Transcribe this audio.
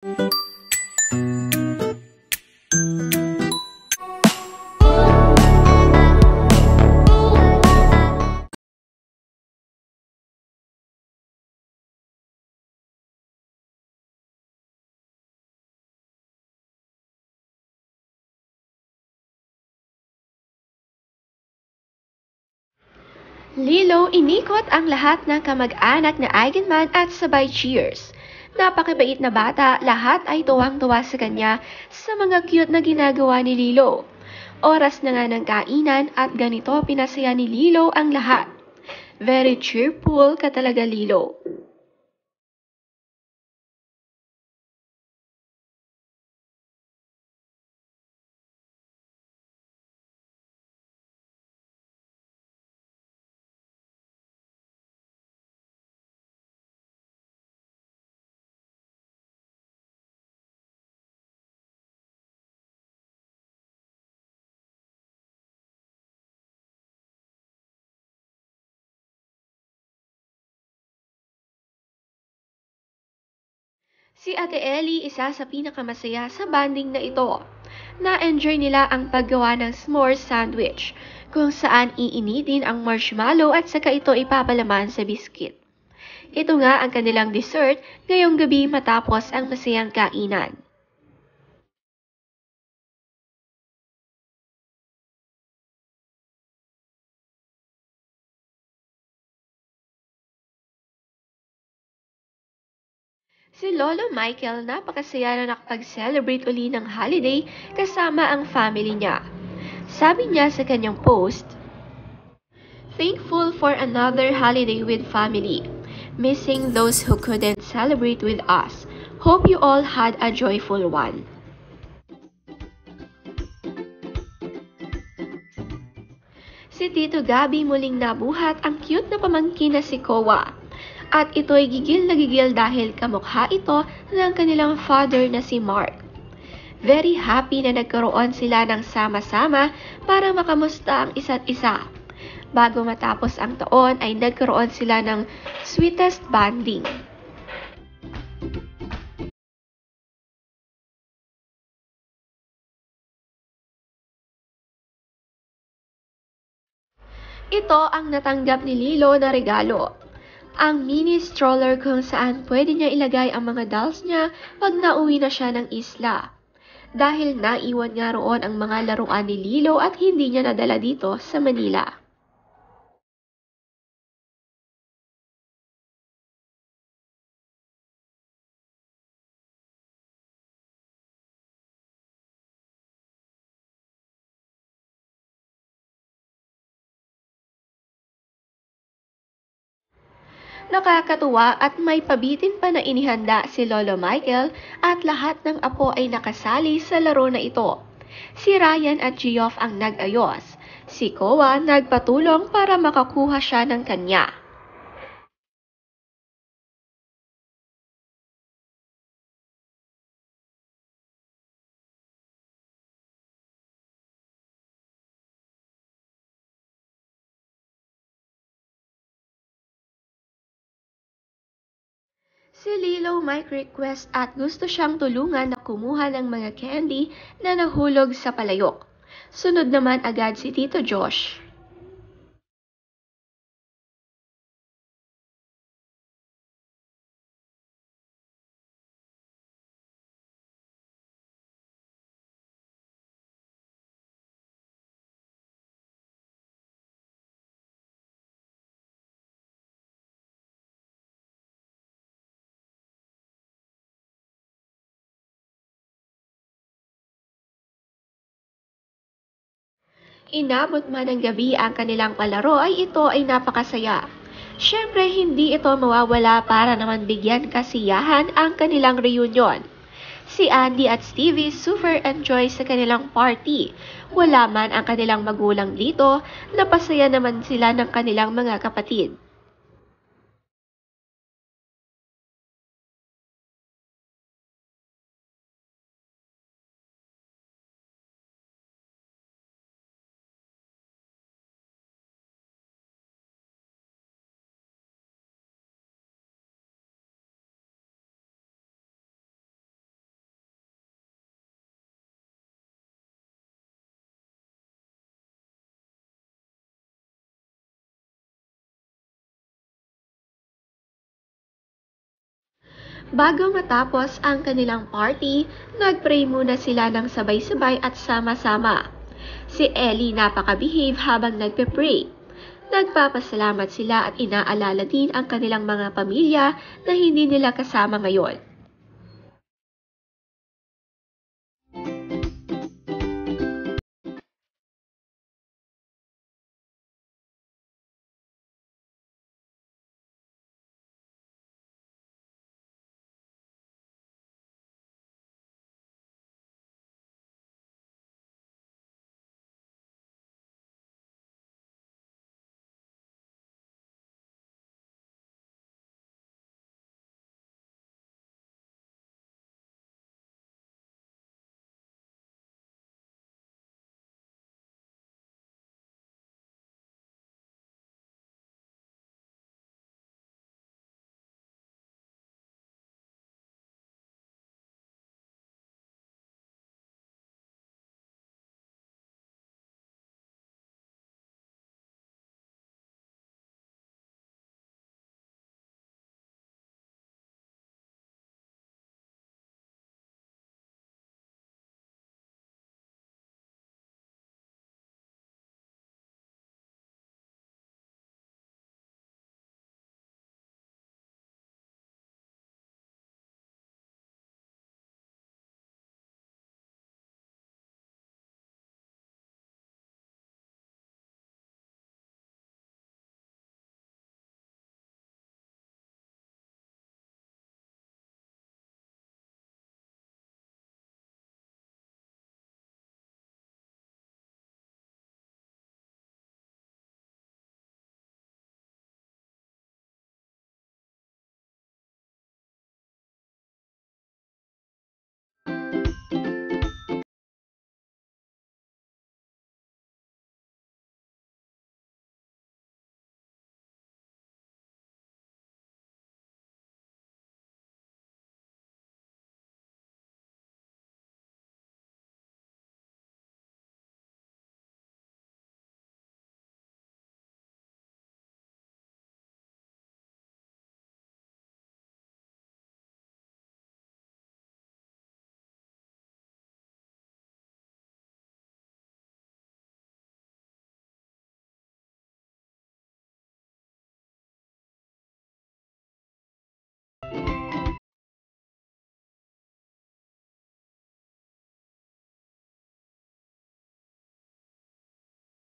Lilo inikot ang lahat ng kamag-anak na Eigenman at sabay cheers. Napakabait na bata, lahat ay tuwang-tuwa sa kanya sa mga cute na ginagawa ni Lilo. Oras na nga ng kainan at ganito pinasaya ni Lilo ang lahat. Very cheerful ka talaga, Lilo. Si Ate Ellie isa sa pinakamasaya sa banding na ito. Na-enjoy nila ang paggawa ng s'mores sandwich, kung saan iinitin ang marshmallow at saka ito ipapalaman sa biskit. Ito nga ang kanilang dessert ngayong gabi matapos ang masayang kainan. Si Lolo Michael napakasaya na nakapag-celebrate uli ng holiday kasama ang family niya. Sabi niya sa kanyang post, "Thankful for another holiday with family. Missing those who couldn't celebrate with us. Hope you all had a joyful one." Si Tito Gabi muling nabuhat ang cute na pamangkin na si Kowa. At ito'y gigil na gigil dahil kamukha ito ng kanilang father na si Mark. Very happy na nagkaroon sila ng sama-sama para makamusta ang isa't isa. Bago matapos ang taon ay nagkaroon sila ng sweetest bonding. Ito ang natanggap ni Lilo na regalo. Ang mini stroller kung saan pwede niya ilagay ang mga dolls niya pag nauwi na siya ng isla. Dahil naiwan nga roon ang mga laruan ni Lilo at hindi niya nadala dito sa Manila. Nakakatuwa at may pabitin pa na inihanda si Lolo Michael at lahat ng apo ay nakasali sa laro na ito. Si Ryan at Geoff ang nag-ayos. Si Koa nagpatulong para makakuha siya ng kanya. Si Lilo may request at gusto siyang tulungan na kumuha ng mga candy na nahulog sa palayok. Sunod naman agad si Tito Josh. Inabot man ng gabi ang kanilang palaro ay ito ay napakasaya. Siyempre hindi ito mawawala para naman bigyan kasiyahan ang kanilang reunion. Si Andy at Stevie super enjoy sa kanilang party. Wala man ang kanilang magulang dito, napasaya naman sila ng kanilang mga kapatid. Bago matapos ang kanilang party, nag-pray muna sila ng sabay-sabay at sama-sama. Si Ellie napaka-behave habang nagpe-pray. Nagpapasalamat sila at inaalala din ang kanilang mga pamilya na hindi nila kasama ngayon.